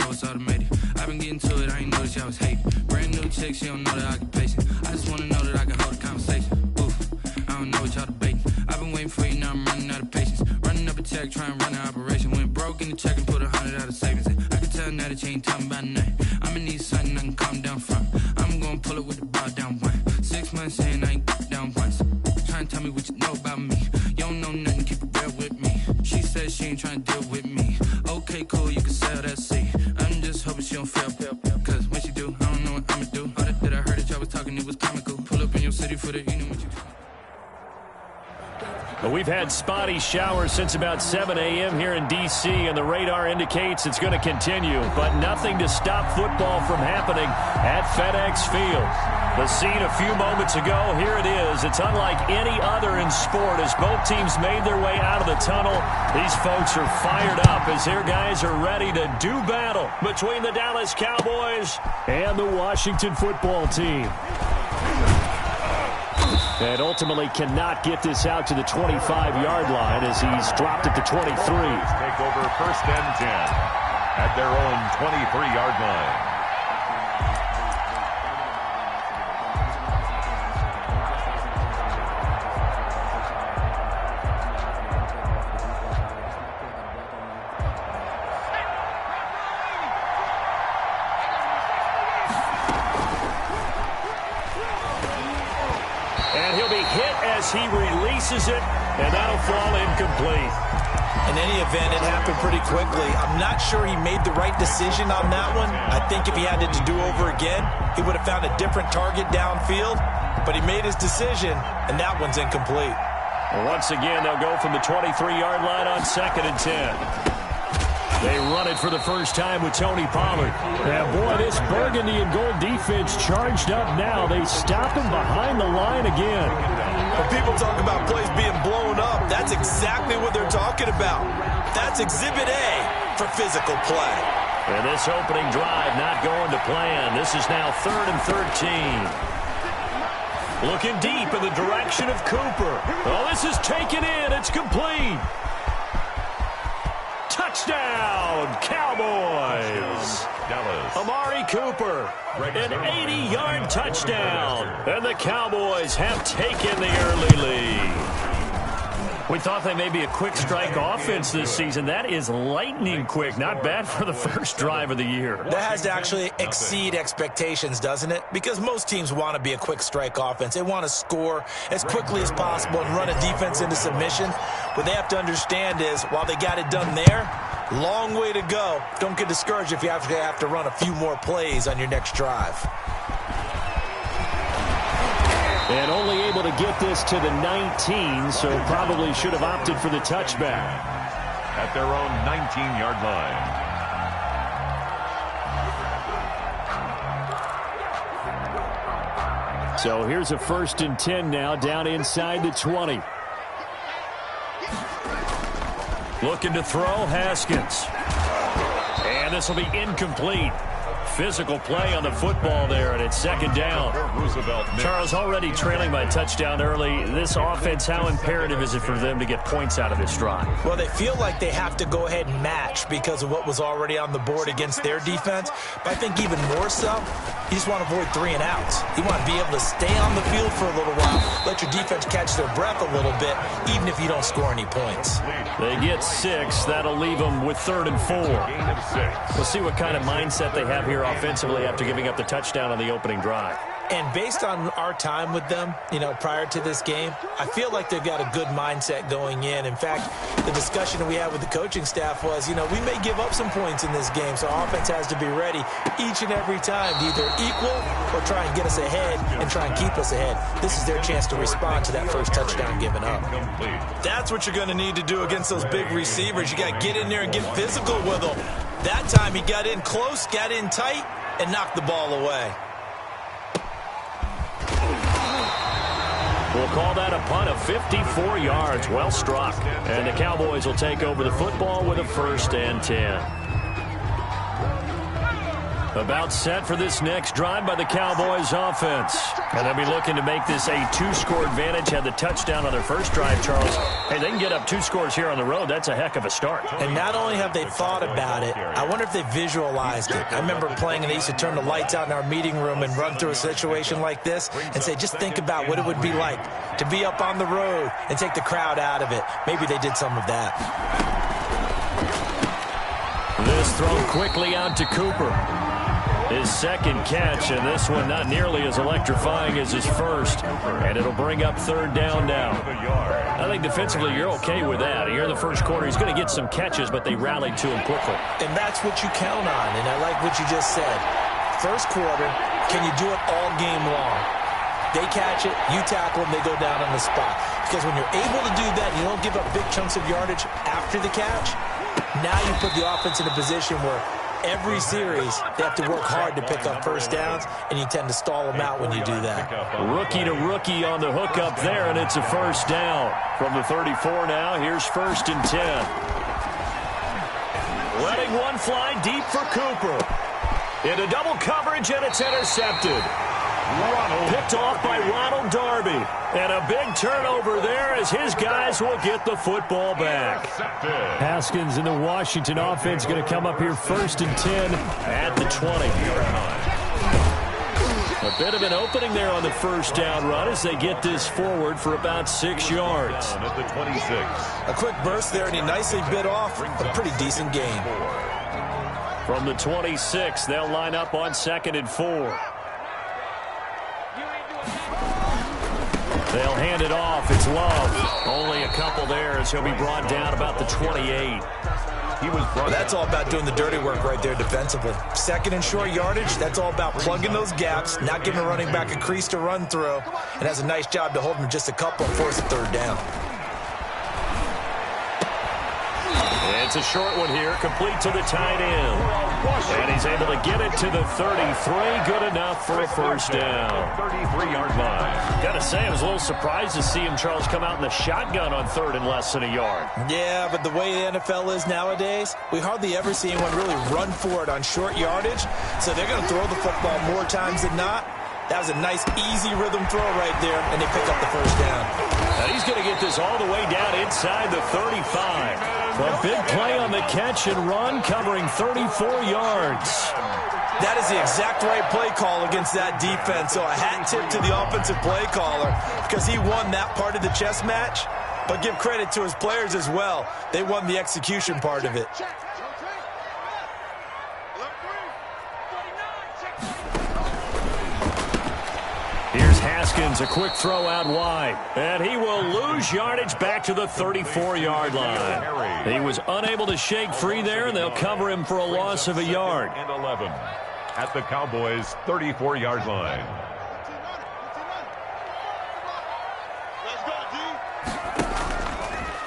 now it's automated. I've been getting to it, I ain't noticed y'all was hating. Brand new chick, she don't know the occupation. I just wanna know that I can hold a conversation. Oof, I don't know what y'all debating. I've been waiting for you, now I'm running out of patience. Running up a check, trying to run an operation. Went broke in the check and put 100 out of savings. I can tell now that you ain't talking about nothing. I'ma need something I can calm down from. I'm gonna pull it with the bar down one. 6 months saying I ain't down once. Trying to tell me what you know about me. You don't know nothing, keep it real with me. She said she ain't trying to deal with me. Okay, cool, you can sell that seat. I'm just hoping she don't fail. Cause when she do, I don't know what I'ma do. All that I heard that y'all was talking, it was comical. Pull up in your city for the, you know what you. But we've had spotty showers since about 7 a.m. here in D.C., and the radar indicates it's going to continue. But nothing to stop football from happening at FedEx Field. The scene a few moments ago, here it is. It's unlike any other in sport as both teams made their way out of the tunnel. These folks are fired up as their guys are ready to do battle between the Dallas Cowboys and the Washington football team. And ultimately cannot get this out to the 25-yard line as he's dropped it to 23. Take over 1st and 10 at their own 23-yard line. He releases it, and that'll fall incomplete. In any event, it happened pretty quickly. I'm not sure he made the right decision on that one. I think if he had it to do over again, he would have found a different target downfield, but he made his decision, and that one's incomplete. Well, once again, they'll go from the 23-yard line on 2nd and 10. They run it for the first time with Tony Pollard. And boy, this burgundy and gold defense charged up now. They stop him behind the line again. When people talk about plays being blown up, that's exactly what they're talking about. That's Exhibit A for physical play. And this opening drive not going to plan. This is now 3rd and 13. Looking deep in the direction of Cooper. Oh, this is taken in. It's complete. Touchdown, Cowboys! Dallas. Amari Cooper, an 80-yard touchdown. And the Cowboys have taken the early lead. We thought they may be a quick strike offense this season. That is lightning quick. Not bad for the first drive of the year. That has to actually exceed expectations, doesn't it? Because most teams want to be a quick strike offense. They want to score as quickly as possible and run a defense into submission. What they have to understand is, while they got it done there, long way to go. Don't get discouraged if you actually have to run a few more plays on your next drive. And only able to get this to the 19, so probably should have opted for the touchback. At their own 19-yard line. So here's a 1st and 10 now, down inside the 20. Looking to throw, Haskins. And this will be incomplete. Physical play on the football there, and it's 2nd down. Charles, already trailing by a touchdown early. This offense, how imperative is it for them to get points out of this drive? Well, they feel like they have to go ahead and match because of what was already on the board against their defense. But I think even more so, you just want to avoid 3 and outs. You want to be able to stay on the field for a little while, let your defense catch their breath a little bit, even if you don't score any points. They get 6. That'll leave them with 3rd and 4. We'll see what kind of mindset they have here offensively after giving up the touchdown on the opening drive. And based on our time with them, prior to this game, I feel like they've got a good mindset going in. In fact, the discussion we had with the coaching staff was, we may give up some points in this game, so our offense has to be ready each and every time to either equal or try and get us ahead and try and keep us ahead. This is their chance to respond to that first touchdown given up. That's what you're going to need to do against those big receivers. You got to get in there and get physical with them. That time he got in close, got in tight, and knocked the ball away. We'll call that a punt of 54 yards. Well struck. And the Cowboys will take over the football with a 1st and 10. About set for this next drive by the Cowboys offense. And they'll be looking to make this a two-score advantage. Had the touchdown on their first drive, Charles. Hey, they can get up 2 scores here on the road. That's a heck of a start. And not only have they thought about it, I wonder if they visualized it. I remember playing and they used to turn the lights out in our meeting room and run through a situation like this and say, just think about what it would be like to be up on the road and take the crowd out of it. Maybe they did some of that. This thrown quickly out to Cooper. His second catch, and this one not nearly as electrifying as his first. And it'll bring up 3rd down now. I think defensively you're okay with that. Here in the first quarter, he's going to get some catches, but they rallied to him quickly. And that's what you count on, and I like what you just said. First quarter, can you do it all game long? They catch it, you tackle them, they go down on the spot. Because when you're able to do that, you don't give up big chunks of yardage after the catch. Now you put the offense in a position where every series they have to work hard to pick up first downs, and you tend to stall them out when you do that. Rookie to rookie on the hook up there, and it's a first down. From the 34 now, here's 1st and 10. Letting one fly deep for Cooper. Into double coverage, and it's intercepted. Picked off by Ronald Darby. And a big turnover there as his guys will get the football back. Haskins in the Washington offense going to come up here 1st and 10 at the 20. A bit of an opening there on the first down run as they get this forward for about 6 yards. At the 26. A quick burst there, and he nicely bit off a pretty decent gain. From the 26, they'll line up on 2nd and 4. They'll hand it off. It's Love. Only a couple there as he'll be brought down about the 28. That's all about doing the dirty work right there defensively. 2nd and short yardage, that's all about plugging those gaps, not giving a running back a crease to run through, and has a nice job to hold him just a couple and force a 3rd down. It's a short one here, complete to the tight end. And he's able to get it to the 33. Good enough for a first down. 33-yard line. Got to say, I was a little surprised to see him, Charles, come out in the shotgun on 3rd and less than a yard. Yeah, but the way the NFL is nowadays, we hardly ever see anyone really run for it on short yardage. So they're going to throw the football more times than not. That was a nice, easy rhythm throw right there, and they pick up the first down. Now he's going to get this all the way down inside the 35. A big play on the catch and run, covering 34 yards. That is the exact right play call against that defense. So a hat tip to the offensive play caller because he won that part of the chess match. But give credit to his players as well. They won the execution part of it. Here's Haskins, a quick throw out wide. And he will lose yardage back to the 34-yard line. He was unable to shake free there, and they'll cover him for a loss of a yard. And 11 at the Cowboys' 34-yard line.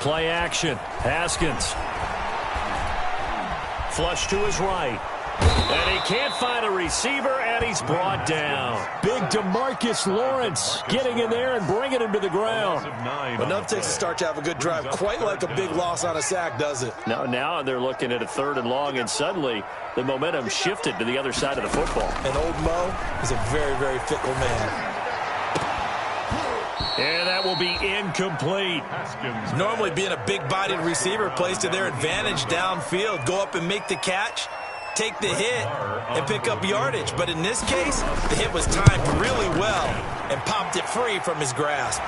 Play action. Haskins. Flush to his right. And he can't find a receiver, and he's brought down. Big DeMarcus Lawrence getting in there and bringing him to the ground. Enough takes to start to have a good drive. Quite like a big loss on a sack, does it? Now they're looking at a 3rd and long, and suddenly the momentum shifted to the other side of the football. And old Mo is a very, very fickle man. And that will be incomplete. Normally being a big-bodied receiver plays to their advantage downfield. Go up and make the catch, take the hit, and pick up yardage. But in this case, the hit was timed really well and popped it free from his grasp.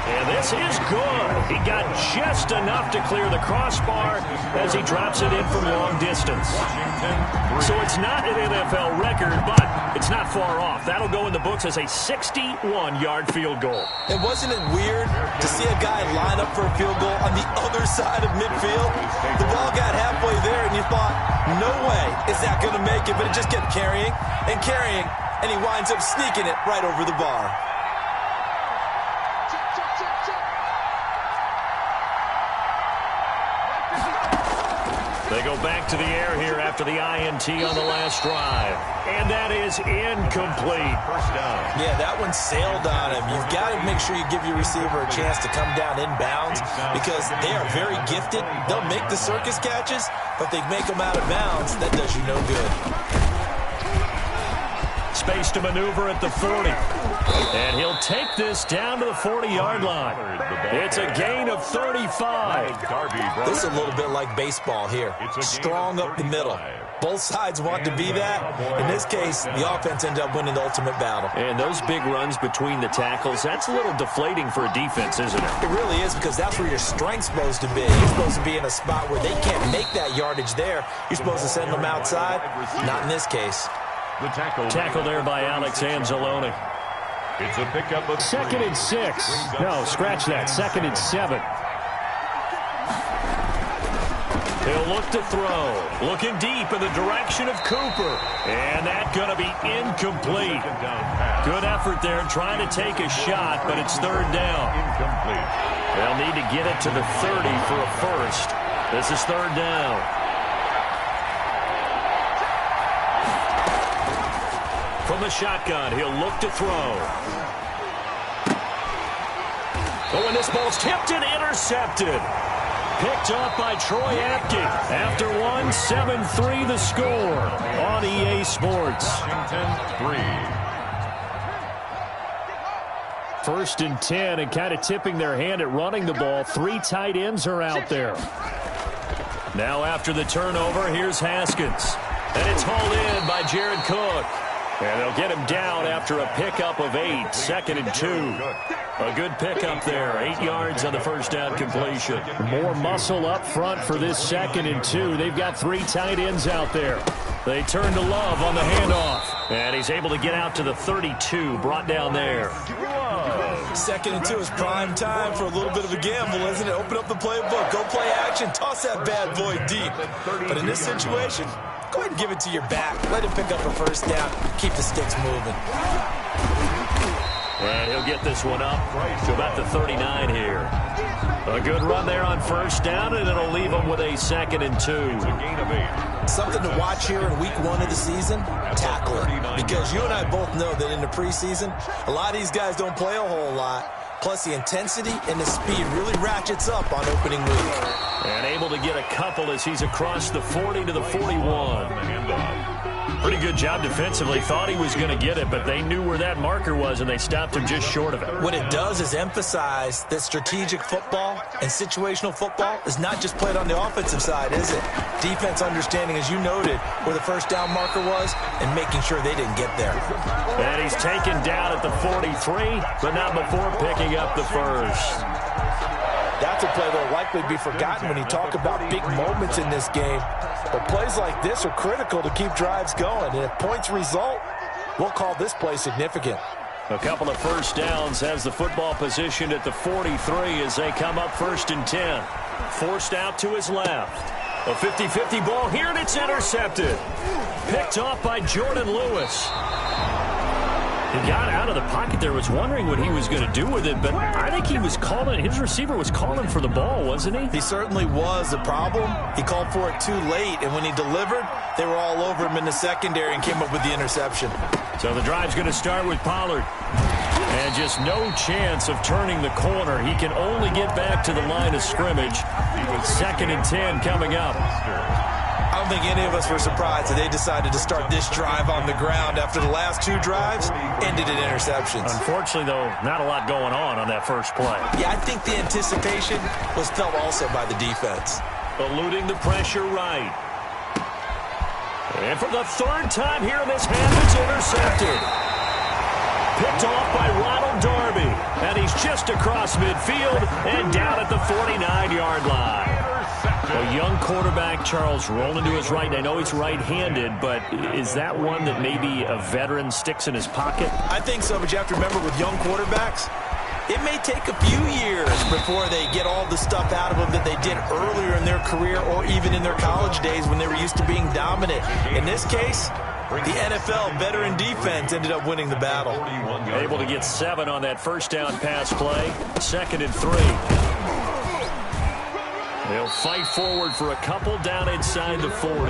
And this is good. He got just enough to clear the crossbar as he drops it in from long distance. So it's not an NFL record, but it's not far off. That'll go in the books as a 61-yard field goal. And wasn't it weird to see a guy line up for a field goal on the other side of midfield? The ball got halfway there, and you thought, no way is that going to make it, but it just kept carrying, and he winds up sneaking it right over the bar. They go back to the air here after the INT on the last drive. And that is incomplete. First down. Yeah, that one sailed on him. You've got to make sure you give your receiver a chance to come down inbounds because they are very gifted. They'll make the circus catches, but if they make them out of bounds, that does you no good. space to maneuver at the 40. And he'll take this down to the 40-yard line. It's a gain of 35. This is a little bit like baseball here. Strong up the middle. Both sides want to be that. In this case, the offense ended up winning the ultimate battle. And those big runs between the tackles, that's a little deflating for a defense, isn't it? It really is, because that's where your strength's supposed to be. You're supposed to be in a spot where they can't make that yardage there. You're supposed to send them outside. Not in this case. The tackle there by Alex Anzalone. It's a pickup of 2nd and 6. No, scratch that. 2nd and 7. He'll look to throw. Looking deep in the direction of Cooper. And that's going to be incomplete. Good effort there trying to take a shot, but it's 3rd down. Incomplete. They'll need to get it to the 30 for a first. This is 3rd down. From the shotgun, he'll look to throw. Oh, and this ball's tipped and intercepted. Picked up by Troy Apke. After one, 7-3 the score on EA Sports. Washington 3. 1st and 10, and kind of tipping their hand at running the ball. 3 tight ends are out there. Now after the turnover, here's Haskins. And it's hauled in by Jared Cook. And they'll get him down after a pickup of 8. 2nd and 2. A good pickup there. 8 yards on the first down completion. More muscle up front for this 2nd and 2. They've got 3 tight ends out there. They turn to Love on the handoff. And he's able to get out to the 32. Brought down there. 2nd and 2 is prime time for a little bit of a gamble, isn't it? Open up the playbook. Go play action. Toss that bad boy deep. But in this situation, go ahead and give it to your back. Let him pick up a first down. Keep the sticks moving. And he'll get this one up to about the 39 here. A good run there on first down, and it'll leave him with a 2nd and 2. Something to watch here in week 1 of the season, tackling. Because you and I both know that in the preseason, a lot of these guys don't play a whole lot. Plus, the intensity and the speed really ratchets up on opening week. And able to get a couple as he's across the 40 to the 41. Pretty good job defensively. Thought he was going to get it, but they knew where that marker was, and they stopped him just short of it. What it does is emphasize that strategic football and situational football is not just played on the offensive side, is it? Defense understanding, as you noted, where the first down marker was and making sure they didn't get there. And he's taken down at the 43, but not before picking up the first. That's a play that will likely be forgotten when you talk about big moments in this game. But plays like this are critical to keep drives going. And if points result, we'll call this play significant. A couple of first downs has the football positioned at the 43 as they come up 1st and 10. Forced out to his left. A 50-50 ball here, and it's intercepted. Picked off by Jordan Lewis. He got out of the pocket there, was wondering what he was going to do with it, but I think he was calling, his receiver was calling for the ball, wasn't he? He certainly was. The problem, he called for it too late, and when he delivered, they were all over him in the secondary and came up with the interception. So the drive's going to start with Pollard. And just no chance of turning the corner. He can only get back to the line of scrimmage. 2nd and 10 coming up. I don't think any of us were surprised that they decided to start this drive on the ground after the last 2 drives ended in interceptions. Unfortunately, though, not a lot going on that first play. Yeah, I think the anticipation was felt also by the defense. Eluding the pressure right. And for the 3rd time here in this half, it's intercepted. Picked off by Ronald Darby. And he's just across midfield and down at the 49-yard line. A young quarterback, Charles, rolling to his right. I know he's right-handed, but is that one that maybe a veteran sticks in his pocket? I think so, but you have to remember with young quarterbacks, it may take a few years before they get all the stuff out of them that they did earlier in their career or even in their college days when they were used to being dominant. In this case, the NFL veteran defense ended up winning the battle. Able to get 7 on that first down pass play. 2nd and 3. They'll fight forward for a couple down inside the 40. Of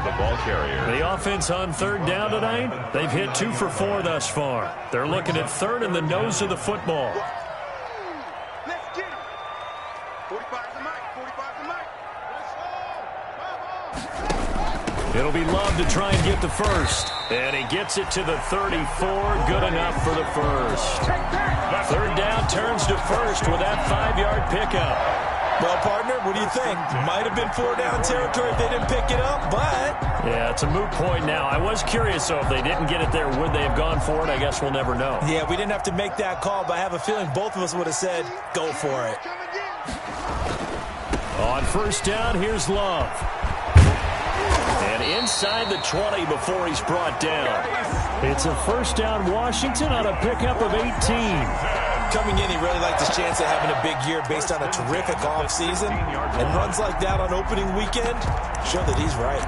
the ball carrier. The offense on 3rd down tonight, they've hit 2 for 4 thus far. They're looking at 3rd in the nose of the football. Let's get it. 45 the mic. 45 the mic. It'll be Love to try and get the first. And he gets it to the 34. Good enough for the first. Third down turns to first with that 5-yard pickup. Well, partner, what do you think? Might have been 4-down territory if they didn't pick it up, but... Yeah, it's a moot point now. I was curious, though, if they didn't get it there, would they have gone for it? I guess we'll never know. Yeah, we didn't have to make that call, but I have a feeling both of us would have said, go for it. On first down, here's Love. And inside the 20 before he's brought down. It's a first down Washington on a pickup of 18. Coming in, he really liked his chance of having a big year based on a terrific offseason. And runs like that on opening weekend show that he's right.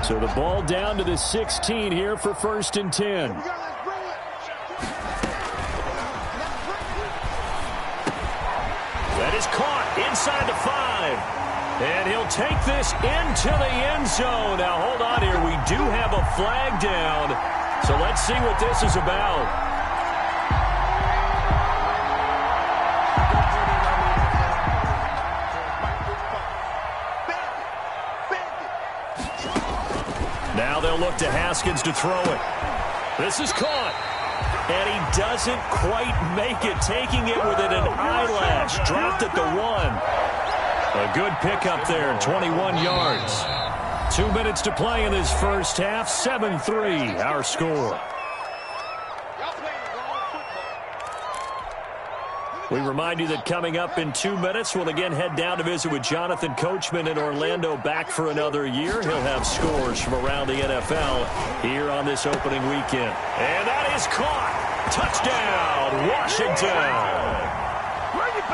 So the ball down to the 16 here for first and 10. That is caught inside the 5. And he'll take this into the end zone. Now, hold on here. We do have a flag down. So let's see what this is about. Now they'll look to Haskins to throw it. This is caught. And he doesn't quite make it, taking it within an eyelash. Dropped at the 1. A good pickup there, 21 yards. 2 minutes to play in this first half. 7-3, our score. We remind you that coming up in 2 minutes, we'll again head down to visit with Jonathan Coachman in Orlando, back for another year. He'll have scores from around the NFL here on this opening weekend. And that is caught. Touchdown, Washington.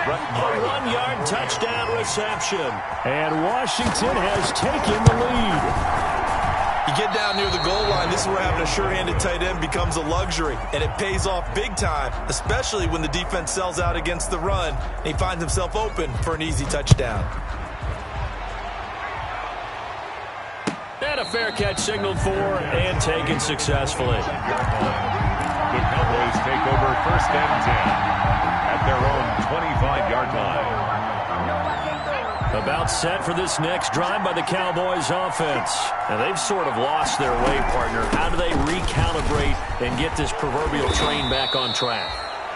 A 1-yard touchdown reception. And Washington has taken the lead. You get down near the goal line, this is where having a sure-handed tight end becomes a luxury. And it pays off big time, especially when the defense sells out against the run. And he finds himself open for an easy touchdown. And a fair catch signaled for and taken successfully. The Cowboys take over first and 10 at their own 25-yard line. About set for this next drive by the Cowboys offense. And they've sort of lost their way, partner. How do they recalibrate and get this proverbial train back on track?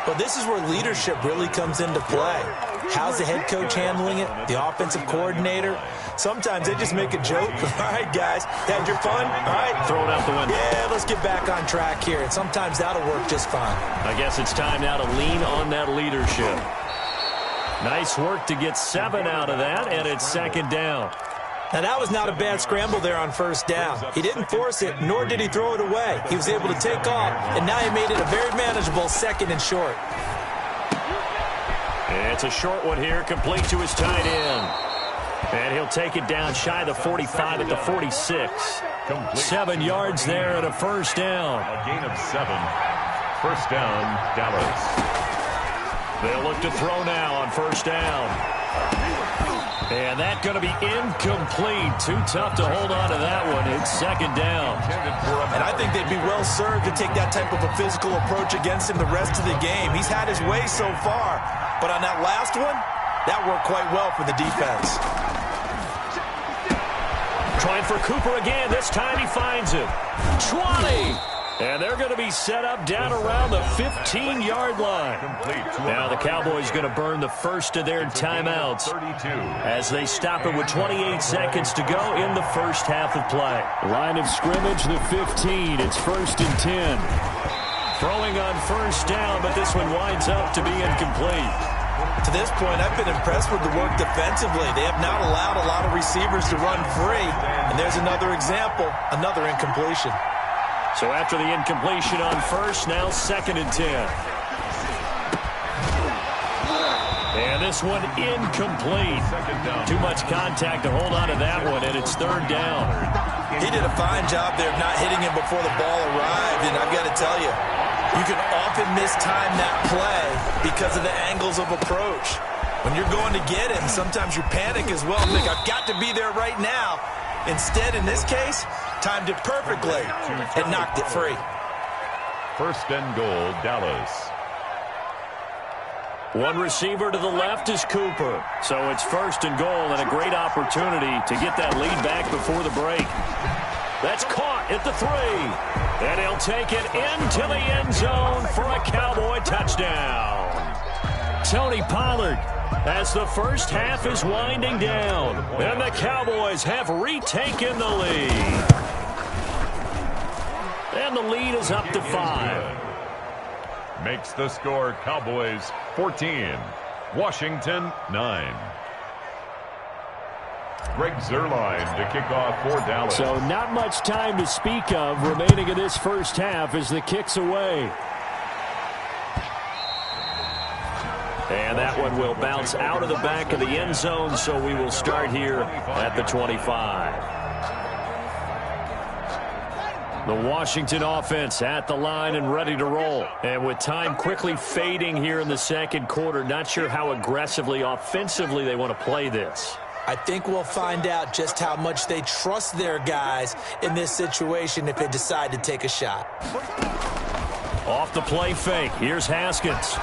Well, this is where leadership really comes into play. How's the head coach handling it? The offensive coordinator? Sometimes they just make a joke. All right, guys, had your fun? All right. Throw it out the window. Yeah, let's get back on track here. And sometimes that'll work just fine. I guess it's time now to lean on that leadership. Nice work to get 7 out of that, and it's second down. Now, that was not a bad scramble there on first down. He didn't force it, nor did he throw it away. He was able to take off, and now he made it a very manageable second and short. It's a short one here, complete to his tight end. And he'll take it down shy of the 45 at the 46. Complete. 7 yards there and a first down. A gain of 7. First down, Dallas. They'll look to throw now on first down. And that's going to be incomplete. Too tough to hold on to that one. It's second down. And I think they'd be well served to take that type of a physical approach against him the rest of the game. He's had his way so far. But on that last one, that worked quite well for the defense. Trying for Cooper again. This time he finds him. 20. And they're going to be set up down around the 15-yard line. Now the Cowboys going to burn the first of their timeouts as they stop it with 28 seconds to go in the first half of play. Line of scrimmage, the 15. It's first and 10. Throwing on first down, but this one winds up to be incomplete. To this point, I've been impressed with the work defensively. They have not allowed a lot of receivers to run free. And there's another example, another incompletion. So after the incompletion on first, now second and 10. And this one incomplete. Too much contact to hold on to that one, and it's third down. He did a fine job there of not hitting him before the ball arrived, and I've got to tell you, you can often mistime that play because of the angles of approach. When you're going to get him, sometimes you panic as well and think, I've got to be there right now. Instead, in this case, timed it perfectly and knocked it free. First and goal, Dallas. One receiver to the left is Cooper. So it's 1st and goal and a great opportunity to get that lead back before the break. That's caught at the 3. And he'll take it into the end zone for a Cowboy touchdown. Tony Pollard, as the first half is winding down, and the Cowboys have retaken the lead. And the lead is up to 5. Makes the score Cowboys 14, Washington 9. Greg Zuerlein to kick off for Dallas. So not much time to speak of remaining in this first half as the kick's away. And that one will bounce out of the back of the end zone, so we will start here at the 25. The Washington offense at the line and ready to roll. And with time quickly fading here in the second quarter, not sure how aggressively, offensively they want to play this. I think we'll find out just how much they trust their guys in this situation if they decide to take a shot. Off the play fake, here's Haskins.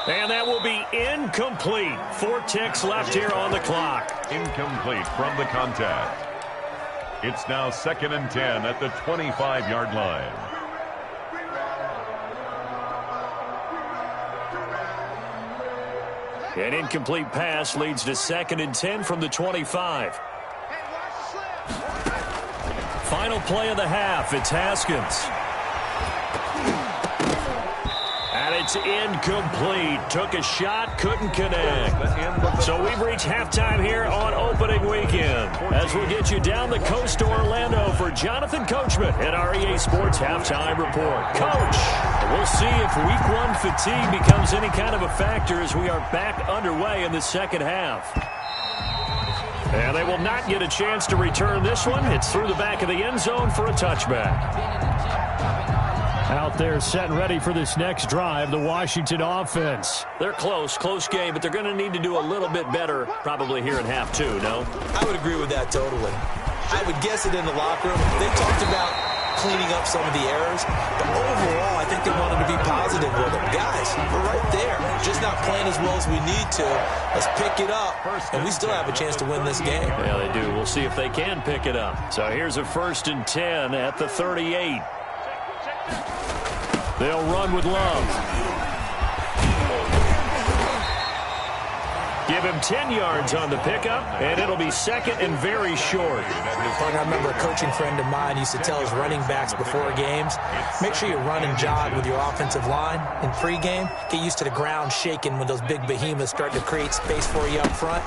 And that will be incomplete. 4 ticks left here on the clock. Incomplete from the contact. It's now 2nd and 10 at the 25-yard line. An incomplete pass leads to 2nd and 10 from the 25. Final play of the half. It's Haskins. And it's incomplete. Took a shot, couldn't connect. So we've reached halftime here on opening weekend. As we'll get you down the coast to Orlando for Jonathan Coachman at our EA Sports Halftime Report. Coach, we'll see if Week 1 fatigue becomes any kind of a factor as we are back underway in the second half. And they will not get a chance to return this one. It's through the back of the end zone for a touchback. Out there set and ready for this next drive, the Washington offense. They're close game, but they're going to need to do a little bit better probably here in half 2, no? I would agree with that totally. I would guess it in the locker room. They talked about cleaning up some of the errors, but overall, I think they wanted to be positive with them. Guys, we're right there. Just not playing as well as we need to. Let's pick it up, and we still have a chance to win this game. Yeah, they do. We'll see if they can pick it up. So here's a 1st and 10 at the 38. They'll run with Love. Give him 10 yards on the pickup, and it'll be 2nd and very short. I remember a coaching friend of mine used to tell his running backs before games, make sure you run and jog with your offensive line in pregame. Get used to the ground shaking when those big behemoths start to create space for you up front.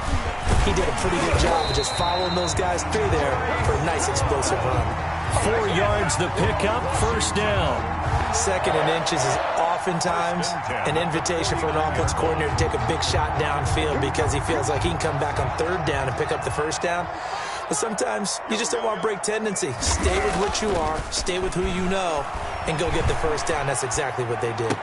He did a pretty good job of just following those guys through there for a nice explosive run. 4 yards the pickup, 1st down. 2nd and inches is oftentimes an invitation for an offense coordinator to take a big shot downfield because he feels like he can come back on 3rd down and pick up the 1st down. But sometimes you just don't want to break tendency. Stay with what you are, stay with who you know, and go get the 1st down. That's exactly what they did.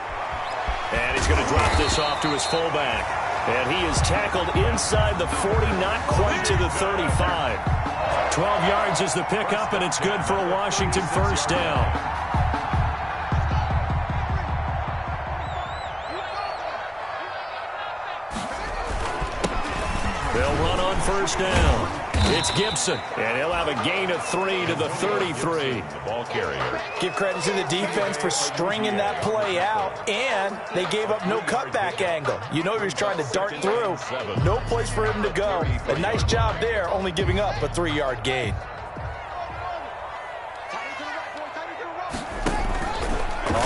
And he's going to drop this off to his fullback. And he is tackled inside the 40, not quite to the 35. 12 yards is the pickup, and it's good for a Washington 1st down. They'll run on 1st down. It's Gibson, and he'll have a gain of 3 to the 33. The ball carrier. Give credit to the defense for stringing that play out, and they gave up no cutback angle. You know he was trying to dart through. No place for him to go. A nice job there, only giving up a 3-yard gain.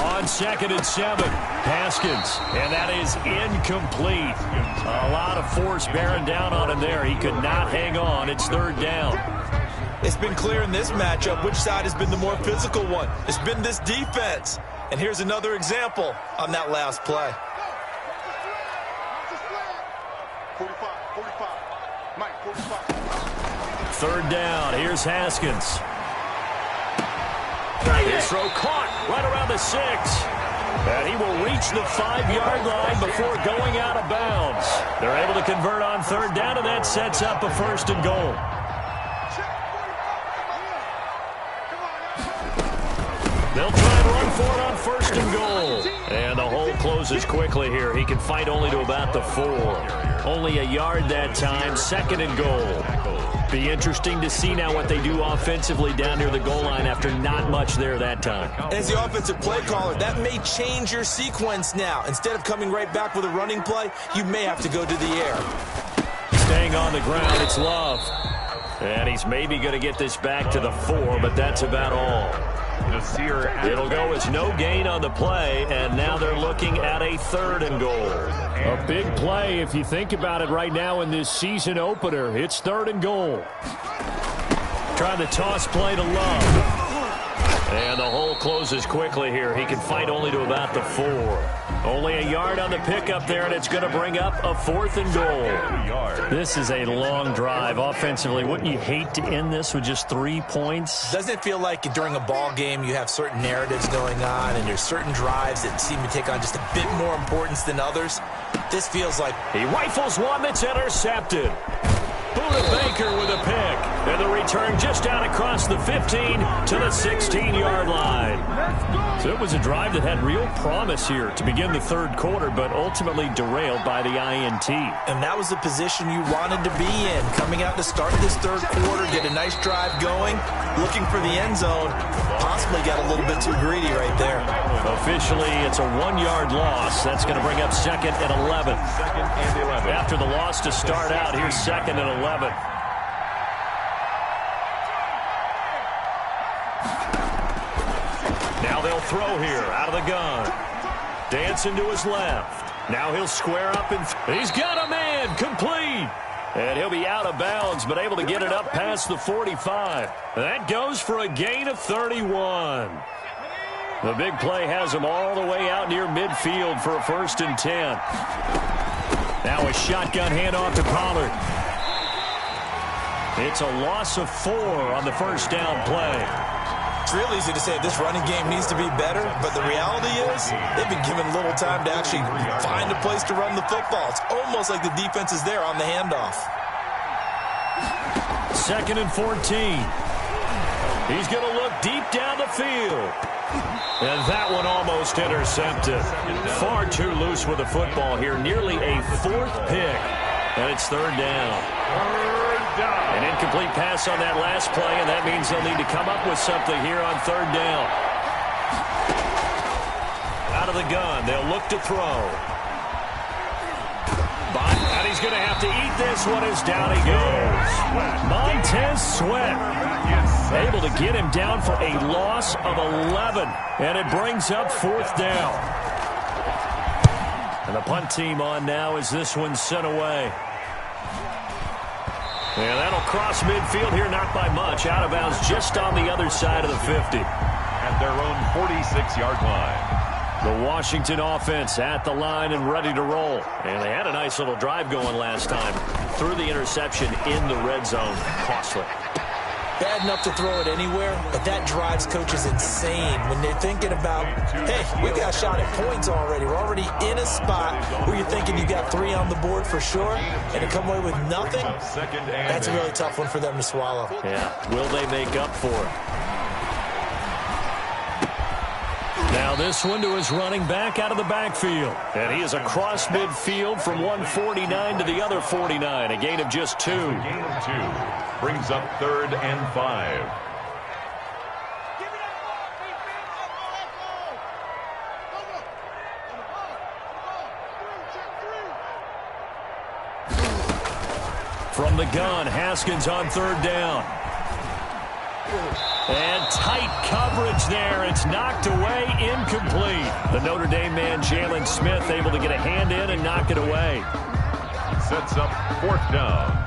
On 2nd and 7, Haskins, and that is incomplete. A lot of force bearing down on him there. He could not hang on. It's 3rd down. It's been clear in this matchup which side has been the more physical one. It's been this defense. And here's another example on that last play. 3rd down. Here's Haskins. His throw caught right around the 6. And he will reach the 5-yard line before going out of bounds. They're able to convert on 3rd down, and that sets up a 1st and goal. They'll try and run for it on 1st and goal. And the hole closes quickly here. He can fight only to about the 4. Only a yard that time, 2nd and goal. Be interesting to see now what they do offensively down near the goal line after not much there that time. As the offensive play caller, that may change your sequence now. Instead of coming right back with a running play, you may have to go to the air. Staying on the ground, it's Love. And he's maybe going to get this back to the 4, but that's about all. It'll go as no gain on the play, and now they're looking at a 3rd and goal. A big play if you think about it right now in this season opener. It's 3rd and goal. Trying the toss play to Love. And the hole closes quickly here. He can fight only to about the 4. Only a yard on the pickup there, and it's going to bring up a 4th and goal. This is a long drive offensively. Wouldn't you hate to end this with just 3 points? Doesn't it feel like during a ball game you have certain narratives going on and there's certain drives that seem to take on just a bit more importance than others? This feels like... He rifles one that's intercepted. Buda Baker with a pick. And the return just out across the 15 to the 16-yard line. So it was a drive that had real promise here to begin the 3rd quarter, but ultimately derailed by the INT. And that was the position you wanted to be in. Coming out to start this 3rd quarter, get a nice drive going, looking for the end zone. Possibly got a little bit too greedy right there. Officially, it's a 1-yard loss. That's going to bring up 2nd and 11. After the loss to start out, here's 2nd and 11. Now they'll throw here out of the gun. Dancing to his left. Now he'll square up and he's got a man complete. And he'll be out of bounds, but able to get it up past the 45. That goes for a gain of 31. The big play has him all the way out near midfield for a 1st and 10. Now a shotgun handoff to Pollard. It's a loss of 4 on the 1st down play. It's real easy to say this running game needs to be better, but the reality is they've been given little time to actually find a place to run the football. It's almost like the defense is there on the handoff. 2nd and 14. He's going to look deep down the field. And that one almost intercepted. Far too loose with the football here. Nearly a 4th pick. And it's 3rd down. An incomplete pass on that last play, and that means they'll need to come up with something here on 3rd down. Out of the gun, they'll look to throw. And he's going to have to eat this one as down he goes. Montez Sweat able to get him down for a loss of 11, and it brings up 4th down. And the punt team on now as this one's sent away. And that'll cross midfield here, not by much. Out of bounds just on the other side of the 50. At their own 46-yard line. The Washington offense at the line and ready to roll. And they had a nice little drive going last time. Threw the interception in the red zone. Costly. Bad enough to throw it anywhere, but that drives coaches insane when they're thinking about, hey, we got a shot at points already. We're already in a spot where you're thinking you got 3 on the board for sure, and to come away with nothing, that's a really tough one for them to swallow. Yeah, will they make up for it? Now this one to his running back out of the backfield. And he is across midfield from 149 to the other 49. A gain of just 2. Gain of 2. Brings up 3rd and 5. From the gun, Haskins on 3rd down. And tight coverage there. It's knocked away, incomplete. The Notre Dame man, Jalen Smith, able to get a hand in and knock it away. Sets up 4th down.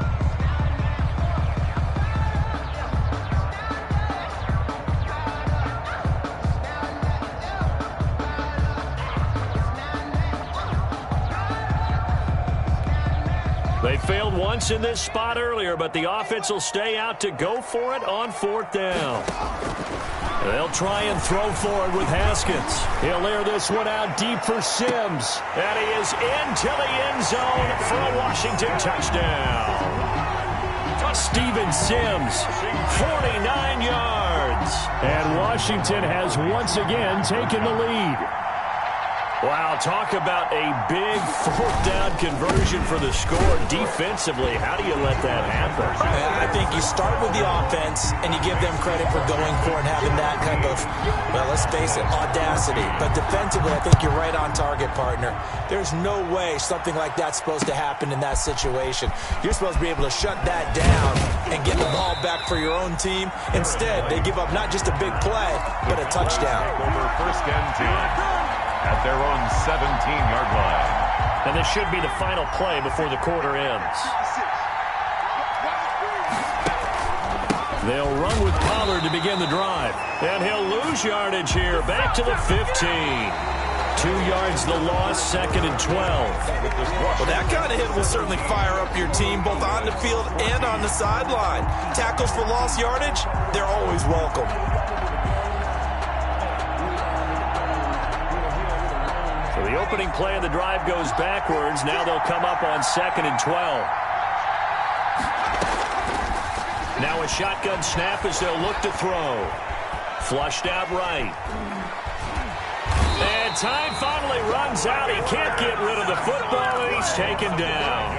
They failed once in this spot earlier, but the offense will stay out to go for it on 4th down. They'll try and throw for it with Haskins. He'll air this one out deep for Sims. And he is into the end zone for a Washington touchdown. Steven Sims, 49 yards. And Washington has once again taken the lead. Wow, talk about a big fourth down conversion for the score. Defensively, how do you let that happen? I think you start with the offense, and you give them credit for going for it and having that type of, well, let's face it, audacity. But defensively, I think you're right on target, partner. There's no way something like that's supposed to happen in that situation. You're supposed to be able to shut that down and get the ball back for your own team. Instead, they give up not just a big play, but a touchdown. Over first and 10 at their own 17-yard line. And this should be the final play before the quarter ends. They'll run with Pollard to begin the drive. And he'll lose yardage here. Back to the 15. 2 yards the loss, second and 12. Well, that kind of hit will certainly fire up your team, both on the field and on the sideline. Tackles for lost yardage, they're always welcome. So the opening play of the drive goes backwards. Now they'll come up on second and 12. Now a shotgun snap as they'll look to throw. Flushed out right. And time finally runs out. He can't get rid of the football, and he's taken down.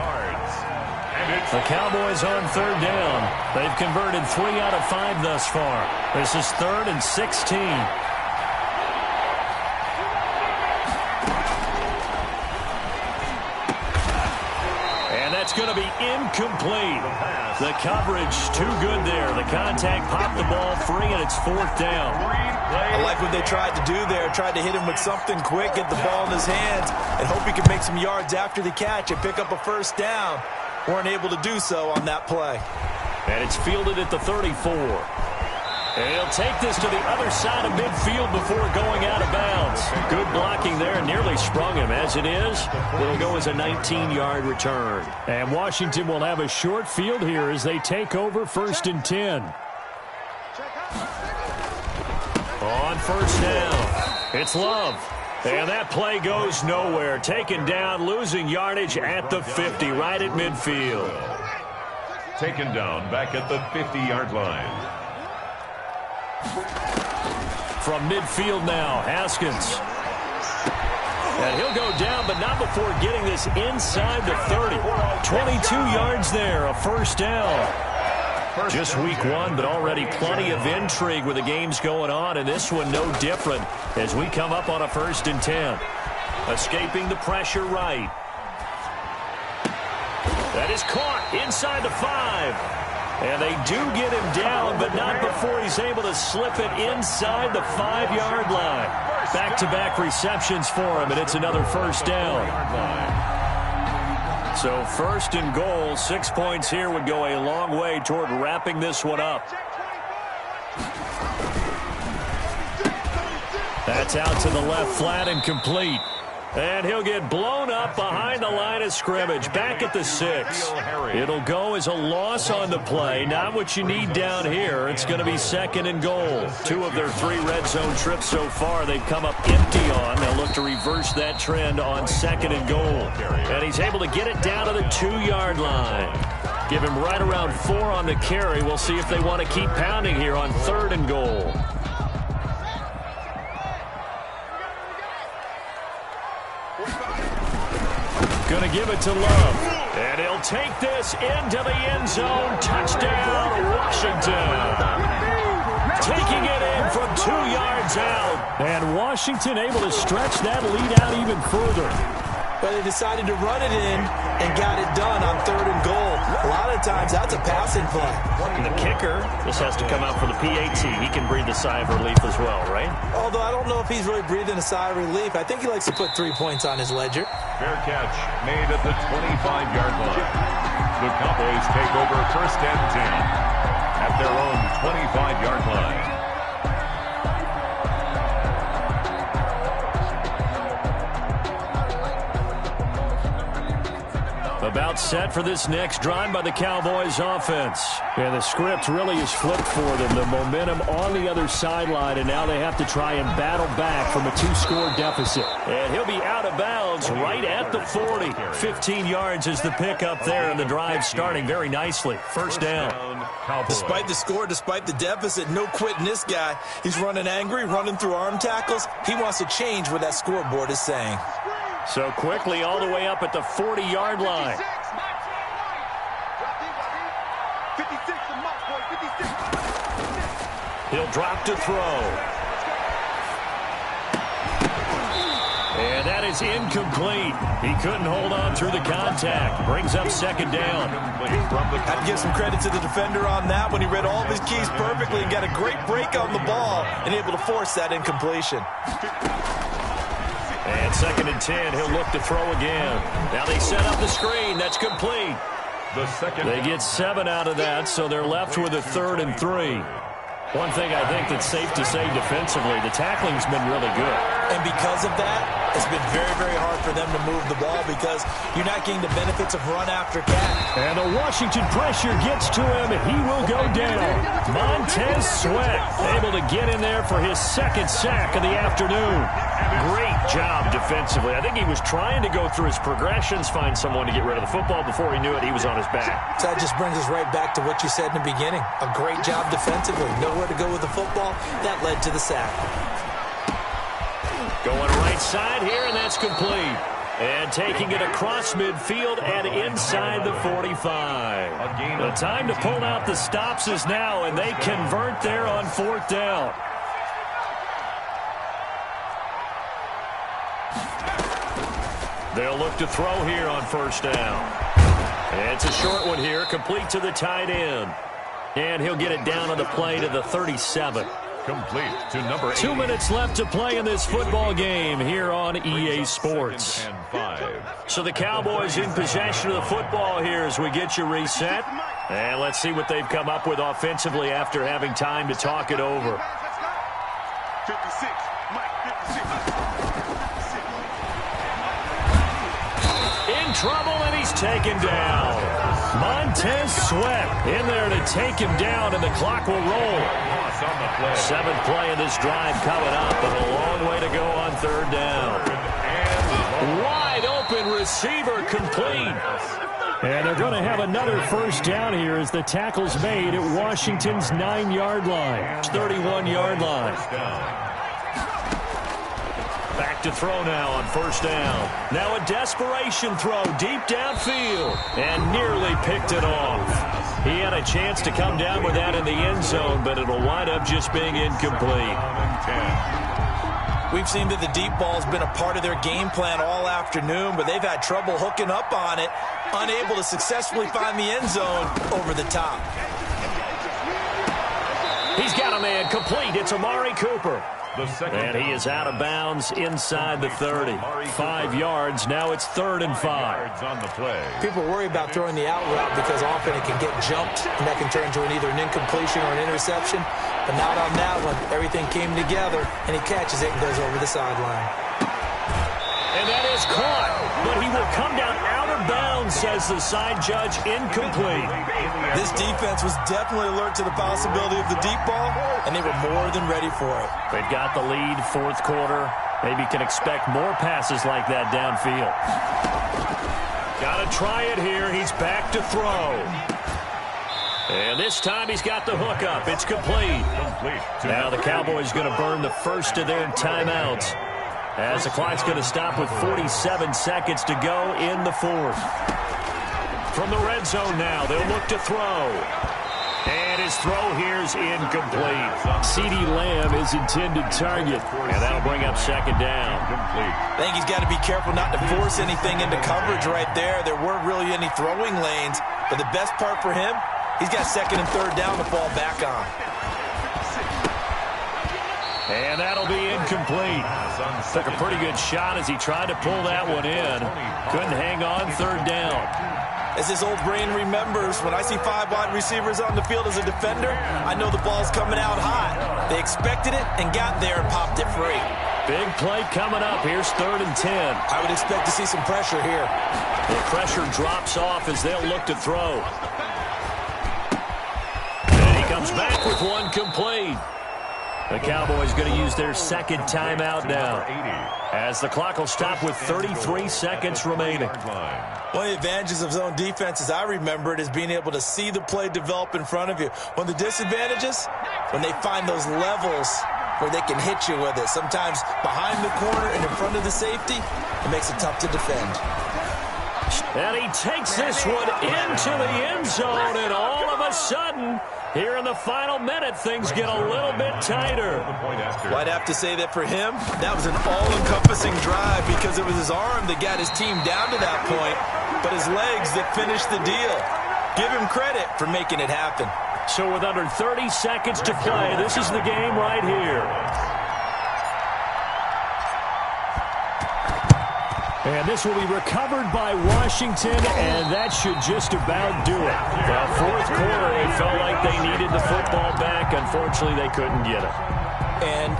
The Cowboys on third down. They've converted 3 out of 5 thus far. This is 3rd and 16. It's going to be incomplete. The coverage too good there. The contact popped the ball free, and it's 4th down. I like what they tried to do there. Tried to hit him with something quick, get the ball in his hands, and hope he could make some yards after the catch and pick up a first down. Weren't able to do so on that play. And it's fielded at the 34. And he'll take this to the other side of midfield before going out of bounds. Good blocking there, nearly sprung him. As it is, it'll go as a 19-yard return. And Washington will have a short field here as they take over 1st and 10. On first down, it's Love. And that play goes nowhere. Taken down, losing yardage at the 50, right at midfield. Taken down back at the 50-yard line. From midfield now, Haskins. And he'll go down, but not before getting this inside the 30. 22 yards there, a first down. Just week 1, but already plenty of intrigue with the games going on, and this one no different as we come up on a 1st and 10. Escaping the pressure right. That is caught inside the 5. And they do get him down, but not before he's able to slip it inside the 5-yard line. Back-to-back receptions for him, and it's another first down. So 1st and goal, 6 points here would go a long way toward wrapping this one up. That's out to the left flat and complete. And he'll get blown up behind the line of scrimmage, back at the 6. It'll go as a loss on the play. Not what you need down here. It's going to be 2nd and goal. 2 of their 3 red zone trips so far they've come up empty on. They'll look to reverse that trend on 2nd and goal. And he's able to get it down to the 2-yard line. Give him right around 4 on the carry. We'll see if they want to keep pounding here on 3rd and goal. Going to give it to Love. And he'll take this into the end zone. Touchdown, Washington. Taking it in from 2 yards out. And Washington able to stretch that lead out even further. But they decided to run it in and got it done on 3rd and goal. A lot of times that's a passing play. And the kicker, this has to come out for the PAT. He can breathe a sigh of relief as well, right? Although I don't know if he's really breathing a sigh of relief. I think he likes to put 3 points on his ledger. Fair catch made at the 25-yard line. The Cowboys take over 1st and 10 at their own 25-yard line. About set for this next drive by the Cowboys offense. And the script really is flipped for them. The momentum on the other sideline, and now they have to try and battle back from a 2-score deficit. And he'll be out of bounds yards, right at the 40. 15 yards is the pickup there, and the drive starting very nicely. First down. Despite the score, despite the deficit, no quitting this guy. He's running angry, running through arm tackles. He wants to change what that scoreboard is saying. So quickly all the way up at the 40-yard line. 56, the mark, boy, 56. He'll drop to throw. And that is incomplete. He couldn't hold on through the contact. Brings up second down. Had to give some credit to the defender on that when he read all of his keys perfectly and got a great break on the ball and able to force that incompletion. And second and 10, he'll look to throw again. Now they set up the screen. That's complete. They get 7 out of that, so they're left with a 3rd and 3. One thing I think that's safe to say defensively, the tackling's been really good. And because of that, it's been very, very hard for them to move the ball because you're not getting the benefits of run after catch. And the Washington pressure gets to him, and he will go down. Montez Sweat able to get in there for his 2nd sack of the afternoon. Great job defensively. I think he was trying to go through his progressions, find someone to get rid of the football. Before he knew it, he was on his back. So that just brings us right back to what you said in the beginning. A great job defensively. Nowhere to go with the football. That led to the sack. Going right side here, and that's complete. And taking it across midfield and inside the 45. The time to pull out the stops is now, and they convert there on 4th down. They'll look to throw here on 1st down. And it's a short one here, complete to the tight end. And he'll get it down on the play to the 37. Complete to number 8. 2 minutes left to play in this football game here on EA Sports. So the Cowboys in possession of the football here as we get you reset. And let's see what they've come up with offensively after having time to talk it over. 56, Mike, 56. In trouble, and he's taken down. Montez Sweat in there to take him down, and the clock will roll. 7th play of this drive coming up, and a long way to go on 3rd down. Wide open receiver complete. And they're going to have another 1st down here as the tackle's made at Washington's 9-yard line. 31-yard line. Back to throw now on 1st down. Now a desperation throw deep downfield and nearly picked it off. He had a chance to come down with that in the end zone, but it'll wind up just being incomplete. We've seen that the deep ball's been a part of their game plan all afternoon, but they've had trouble hooking up on it, unable to successfully find the end zone over the top. He's got a man complete. It's Amari Cooper. And he is out of bounds inside the 30. 5 yards. Now it's 3rd and 5. On the play. People worry about throwing the out route because often it can get jumped, and that can turn into either an incompletion or an interception. But not on that one. Everything came together, and he catches it and goes over the sideline. And that is caught. But he will come down out of bounds, says the side judge. Incomplete. This defense was definitely alert to the possibility of the deep ball, and they were more than ready for it. They've got the lead, 4th quarter. Maybe can expect more passes like that downfield. Got to try it here. He's back to throw. And this time he's got the hook up. It's complete. Now the Cowboys going to burn the first of their timeouts, as the clock's going to stop with 47 seconds to go in the 4th. From the red zone now, they'll look to throw. And his throw here is incomplete. CeeDee Lamb is intended target. And that'll bring up 2nd down. I think he's got to be careful not to force anything into coverage right there. There weren't really any throwing lanes. But the best part for him, he's got 2nd and 3rd down to fall back on. And that'll be incomplete. Took a pretty good shot as he tried to pull that one in. Couldn't hang on 3rd down. As his old brain remembers, when I see 5 wide receivers on the field as a defender, I know the ball's coming out hot. They expected it and got there and popped it free. Big play coming up. Here's 3rd and 10. I would expect to see some pressure here. The pressure drops off as they'll look to throw. And he comes back with one complete. The Cowboys going to use their second timeout now, as the clock will stop with 33 seconds remaining. One of the advantages of zone defense, as I remember it, is being able to see the play develop in front of you. One of the disadvantages, when they find those levels where they can hit you with it, sometimes behind the corner and in front of the safety, it makes it tough to defend. And he takes this one into the end zone, and all of a sudden, here in the final minute, things get a little bit tighter. Well, I'd have to say that for him, that was an all-encompassing drive because it was his arm that got his team down to that point, but his legs that finished the deal. Give him credit for making it happen. So with under 30 seconds to play, this is the game right here. And this will be recovered by Washington, and that should just about do it. The fourth quarter, they felt like they needed the football back. Unfortunately, they couldn't get it. And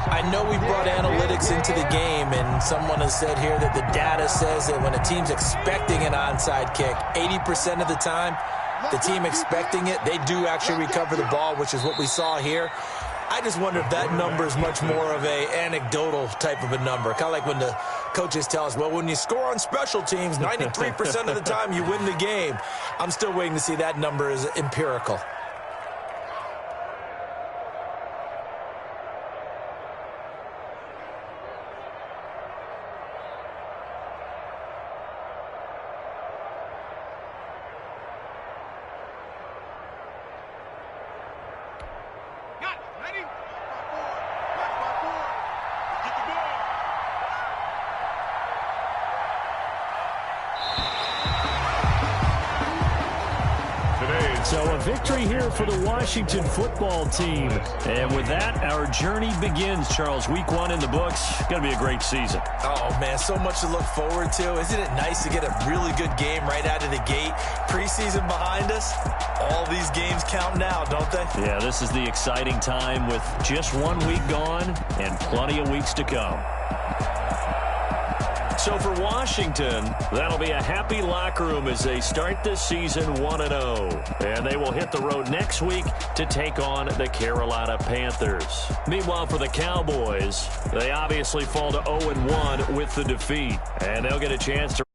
I know we brought analytics into the game, and someone has said here that the data says that when a team's expecting an onside kick, 80% of the time, the team expecting it, they do actually recover the ball, which is what we saw here. I just wonder if that number is much more of a anecdotal type of a number. Kind of like when the coaches tell us, well, when you score on special teams, 93% of the time you win the game. I'm still waiting to see that number is empirical. So a victory here for the Washington football team. And with that, our journey begins, Charles. Week 1 in the books. Going to be a great season. Oh, man, so much to look forward to. Isn't it nice to get a really good game right out of the gate? Preseason behind us. All these games count now, don't they? Yeah, this is the exciting time with just 1 week gone and plenty of weeks to come. So for Washington, that'll be a happy locker room as they start this season 1-0. And they will hit the road next week to take on the Carolina Panthers. Meanwhile, for the Cowboys, they obviously fall to 0-1 with the defeat. And they'll get a chance to